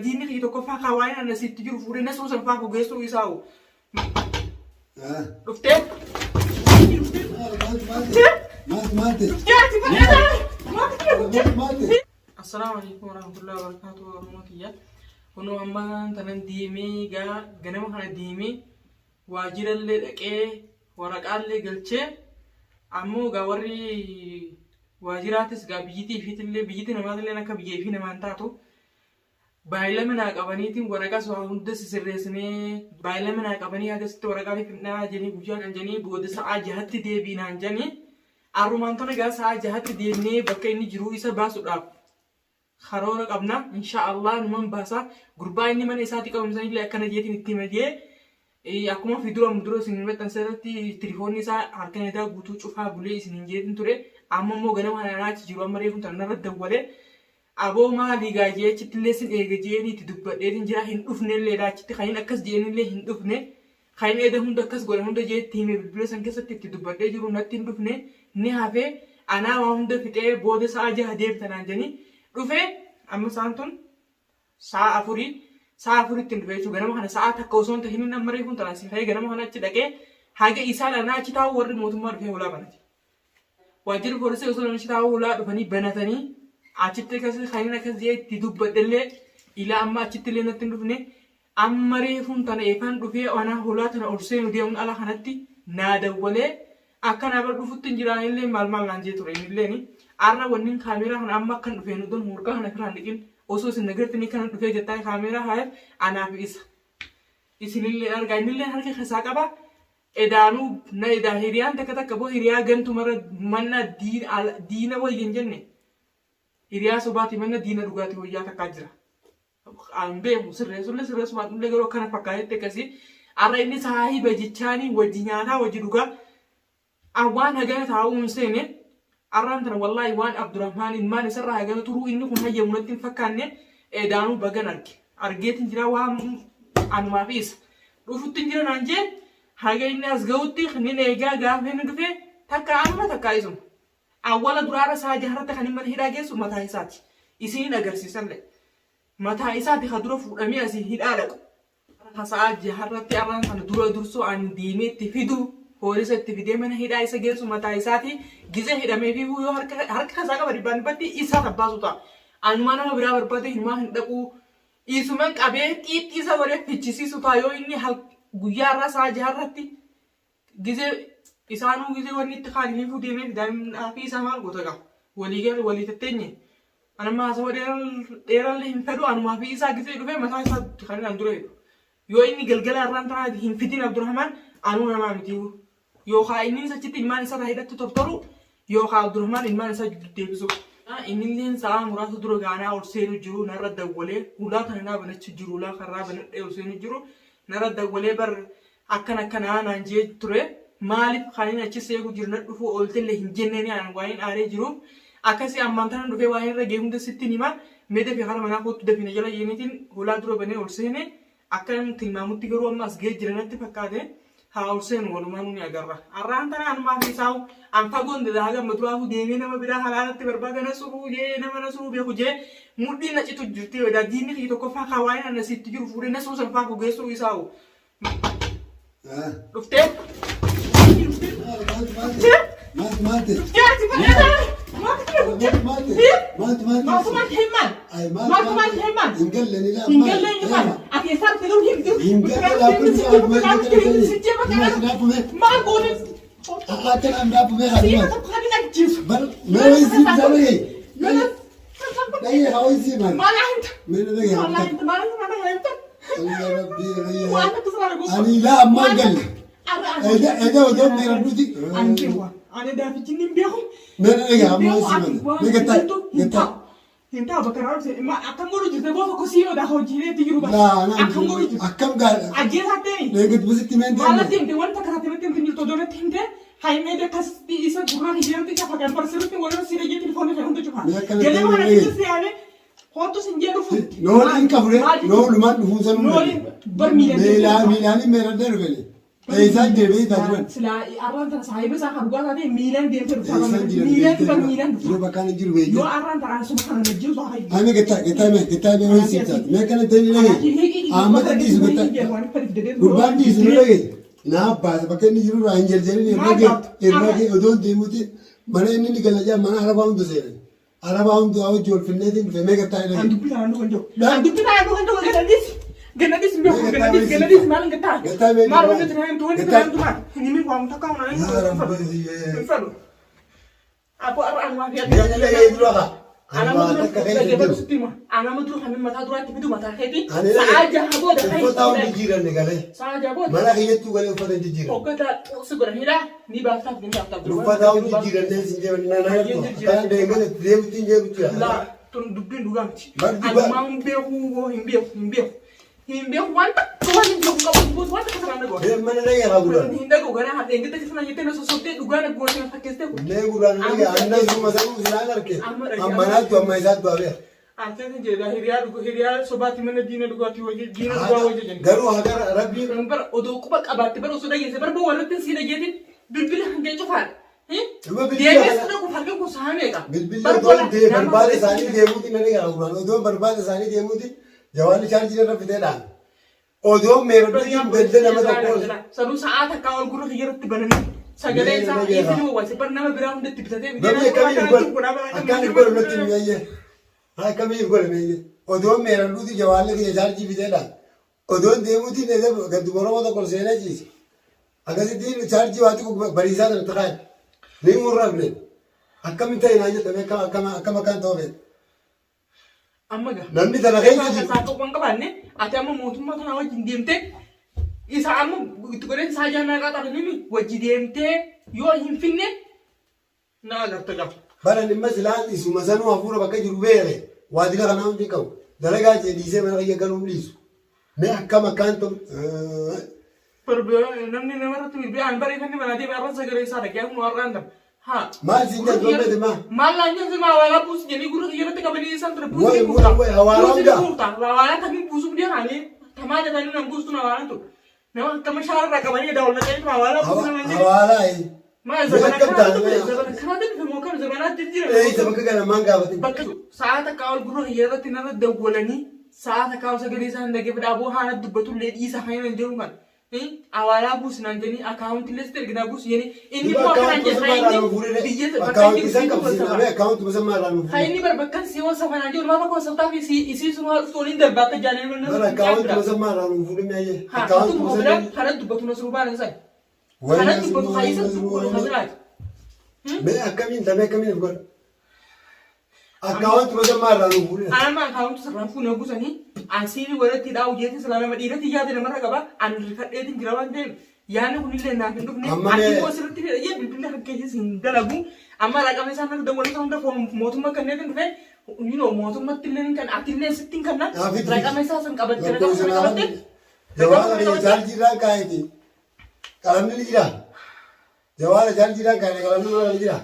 Diinni kii tokko faa kaawwaayeen ana sitti jiru fuudhee na suusan faa gogeessuu isaa'u. Dhuftee? Assalaamu alaikum warahmatullahi wabarakatuh warahmatullah. Kunoo ammaan tanan diimee ganama kana diimee waajjirallee dhaqee waraqaallee galchee ammoo warri waajjiraatis biyyittii namaatillee akka biyyee fi namaan taatu baay'ila manaa qabaniitiin waraqaa waa hunda sisirreessinee baay'ila manaa qabanii agasitti waraqaa fidnaa jenii guyyaa kan jenii booda sa'aa jahatti deebiinaan jenii arrumaan tana gaa sa'aa jahatti deemnee bakka inni jiru isa baasuudhaaf karoora qabna inshaallah numan baasa gurbaa inni mana isaatti qabamsanillee akkana jeetiin itti madee akkuma fidura mudura isin maxxansirratti tilifoonni isaa harka neetaa guutuu cufaa bulee isin jeetiin ture amma immoo ganama kanaachi jiru amma reefu tanarra dawwalee aboo maalii gaajee achittillee sin eega jeeni itti dubbadheetiin jira hin dhufnellee daachitti kan akkas jeenillee hin dhufne kan eeda hunda akkas godhan hunda jeetti hime bilbila san keessatti itti dubbadhee jiru natti hin dhufne ni hafee anaa waa hunda fixee booda sa'a jaha deebitanaan jeni dhufee amma isaan tun sa'a afuritti hin dhufe jechuudha ganama kana sa'a takka osoo hin tahin amma reefuun tanaan si fayee ganama kana achi dhaqee haga isaan anaa achi taa'u warri mootummaa dhufee hulaa banati. Waajjirri poolisii osoo namichi taa'u hulaa dhufanii banatanii achitti kan akkas jeetti dubbadhellee ilaa amma achittillee natti hin dhufne amma reefuun tana eefaan dhufee anaa hulaa tana ol seenu deemuun ala kanatti naa dawwalee akka naa bar dhufutti hin jiraanillee maal naan jee ture innilleen arra wannin kaameeraa kana amma akkan dhufee nu don murqaa kana firaan dhiqin osoo isin nagartanii kana dhufee jettaa kaameeraa haayaf anaaf isa isinillee argaa innillee harka keessaa qaba edaanuu na edaa hiriyaan takka boo hiriyaa gantu mara manna diina wayyin jenne hiriyaa sobaati manna diina dhugaatii wayyaa takkaa jira. An beeku sirreessu maatullee garuu akkana fakkaatetti akkasii arra inni saahiba jechaanii wajji nyaataa wajji dhugaa waan hagana taa'uun seene arraan tana wallaahi waan Abdurrahmaan ilmaan isarraa hagana turuu inni kun hayyamu natti hin fakkaanne edaanuu bagan argeetiin jira waan anumaa fi isa dhufutti jira naan jee haga inni as ga'utti nin eegaa gaafa inni dhufe takka amma takkaa isuma awwala duraara sa'a jaharratti kan mana hidhaa geessu mataa isaati isiin agarsiisallee mataa isaati ka dura fuudhamee asii hidhaa dhaqu sa'a jaharratti arraan kana dura dursoo an diimee itti fidu poolisa itti fidee mana hidhaa isa geessu mataa isaati gizee hidhamee fi yoo harka isaa qaba dhibbaan dhibbatti isaa tabbaasu ta'a anumaa nama biraa barbaade himaa hin dhaqu isuman qabee xiixxiisa godhee fichisiisu ta'a yoo inni guyyaa irraa sa'a jaharratti gizee isaanuu gizee wanni itti kaanii fi deemee daa'imnaa fi isaa maal goota qaba walii tatteenye anammaa haasawaa dheerallee hin fedhu anumaa fi isaa gizee dhufee mataa isaa kan an dura jedhu yoo inni galgala irraan tanaa hin fidin Abdurrahmaan anuu namaa miti yookaan inni achitti ilmaan isaa hidhatti tortoru yookaan Abdurrahmaan ilmaan isaa deebisu. Innilleen sa'a muraasa dura gaanaa ol seenu jiru narra dawwalee hulaa kana naa banachi jiru hulaa karraa banadhee ol seenu jiru narra dawwalee bar akkanaa naan jee ture maaliif kan inni achi seequ jiru na dhufu ooltellee hin jenneen aan waan hin aaree jiruuf akkasii ammaan tana dhufee waan irra gee hunda sitti nima meeda fi haala manaa kootu dafina jala yeenitiin hulaa dura banee ol seene akkan tilmaamutti garuu amma as gee jiranatti fakkaate haa ol seenu walumaa nuni agarra arraan tana anumaa fi isaa'u an fagoon dadaaga maduraafu deemee nama biraa halaalatti barbaada na suruu jee nama na suruu beeku jee mudhiin na citu jirti yoo diinni kii tokko faa kaawwaayeen ana sitti jiru fuudhee na suusan faa gogeessuu isaa'u. Dhuftee? Ani la magal. Ada udah merah putih. Ani dah fikir biar. Mana lagi amma sih? Nggak Entah bakar sih. Akan guru juga bawa fokus sih udah hojine tiga rubah. Akan guru juga. Akam gal. Aja sate. Legat busi timen. Malah tim dewan tak kerja tim tim itu jodoh tim deh. Hai media kasih isa kurang hidup kita pakai perseru tim orang sih lagi telefonnya kan untuk coba. Jadi mana itu sih ane? Hotu senja rufu. No inka bure. No lumat nufusan. No bermilian. Milani merah derbeli. Isaan deebi'ee taasisan. Silaa arraan tana saahiba isaa kan dhugaa taate miilaan deemtee dhufaa Isaan jiran miilaan yeroo bakka inni jiru beekte. yoo arraan tana suma kana najjiru saa hayi. Ame gataa mee ho'i siibsaati. Mee kana ta'e ni dhagee. Amma dhiisu gataa. Gurbaan dhiisu ni dhagee. Naa baasa bakka inni jiru irraa hin jarjarin irraa gee odoon deemuuti mana inni ni galajaa mana arabaa hunda seenan. Arabaa hunda hojii ol finneetiin dhufe mee gataa ni dhagee. Dubbi taa'an dhugan jiru. Dubbi taa'an dhugan jiru ganadis. Ganadis mbiyoo ganadis maal gataa. Maal wanti tiraan tuwani tiraan tuwaan. Hini waan takka waan ani. Yaa rabbi. Fadu. Aku araan waan fiya. Yaa dhagee dura kaa. Ana matu stima. Ana matu kami mata dura tibi mata keti. Saaja habo da kai. Uffata hundi jiran ne galee. Saaja habo. Mana kiyyattuu galee uffata hin jijjiiran. Oggata sigura hira ni baaftaaf ni baaftaaf. Uffata hundi jijjiiran ne sin jee nana kan deemee deemti hin jeeru jira. La tun dubbiin dhugaamti. Anumaa hin beeku hin beeku. Hin beeku wanta waan hin beeku qabu wanta kasaraan dhagoo. Mana dhagee haa guraan. Hin dhagoo gara haa eeggatee kisana jettee na sosottee dhugaa na gootee fakkeessitee kun. Nee guraan dhagee annan suma sanuu silaan arge. Ammanaattu amma isaattu habeera. Anteen jedha hiriyaa sobaatti mana diina dhugaatii wajjin diina dhugaa wajjin jenna. Garuu hagara rabbiin. Bara odoo quba qabaatte bara osoo dhageesse bara boo warratti si dhageetin bilbila hangee cufaadha. Deemees dhagu harka kun saameedha. Bilbila odoon barbaada isaanii deemuuti na dhagaa guraan odoon barbaada isaanii deemuuti jawaanni chaarjii irra fiteedhaan. Odoon meeradootiin bedde nama tokko. Sanuu sa'aa takkaa ol gurra kiyyaratti bananii sagalee isaa isin wawwaase bara nama biraa hundatti bitatee Namni akkamiif godhamatti hin meeyye. Akkamiif godhameeyye. Odoon meeraduuti jawaanni kiyya chaarjii fiteedhaan. Odoon deemuutiin gaddu boroma tokko seenaa ciise. Akkasittiin chaarjii waati bariisaa sana taa'e. Ni murrabne. Akkamiin ta'e naa jedhame akkam akkaan ta'uu feete. Amma gaa. Namni tana keessa jiru. Isaa tokko hin qabaanne ati amma mootummaa kanaa wajjin deemtee isa amma itti godhee isaa jaannaa qaxaranimi wajji deemtee yoo hin finne na agarta qaba. Bara dhimma silaan isuma sanuu hafuura bakka jiru beere waadila kanaa hundi qabu. Dalagaa jedhiisee mana kiyya galuun dhiisu. Mee akkam akkaan ta'u. Namni namarratti bilbilaan an bareefanni mana deemee arraan sagalee isaa dhagee akkuma warraan dha. Maal siin jedhu dhobbete maa? Maal laan jedhu maa hawaalaa buusu jedhanii gurra kiyyaratti qabanii isaan ture buusu Woy ni buusa. hawaalaa hundaa. Hawaalaa kamiin buusuuf deemanii tamaa jedhanii nan buustu hawaalaan ture. Nama akkama shaararraa qabanii daawwal naqanii hawaalaa buusu nama jedhu. Hawaalaa Maa zabana kanatti dhufe moo kan zabanaatti jira. isa bakka kana maan gaafate. Bakka sa'a takkaa ol gurra kiyyaatti narra dawwalanii sa'a takkaa ol sagalee isaan dhagee fedhaa haana dubbatu illee dhiisa kan hin jiru kan. Awalaa buusu naan jedhanii akaawuntii illee erginaa buusu jedhanii inni immoo akkanaan jedhaa biyya bakka inni barbakkan si wasa fanaan jiru maama koo sabtaa fi isii sun haa dhuftu waliin darbaatta jaalee mana Bara akaawunti masammaa irraa nuuf fuudhee meeyye. Akaawunti masammaa kana dubbatu na surubaa na sai. Kana dubbatu haa isa dubbatu na biraati. Mee akkamiin tamee akkamiin godha? Akaawunti masammaa irraa nuuf fuudhee. Amma akaawunti sirraan fuunee gusanii asiin walatti dhaa hojjeetti salaama dhiiratti yaada namarra qaba an rifadheetiin jira waan ta'eef yaadni kunillee naaf hin dhufne ati immoo asirratti fedhayee bilbilli akka keessis hin dalagu amma raqama isaan akka dawwalata hunda mootummaa kanneen dhufe mootummatti illee kan ati illee sitti hin kanna raqama isaa san qabatte raqama sana qabatte. Jawaala jaarjiirraan kaa'eeti. Qalamni ni jira. Jawaala jaarjiirraan kaa'eeti qalamni ni jira.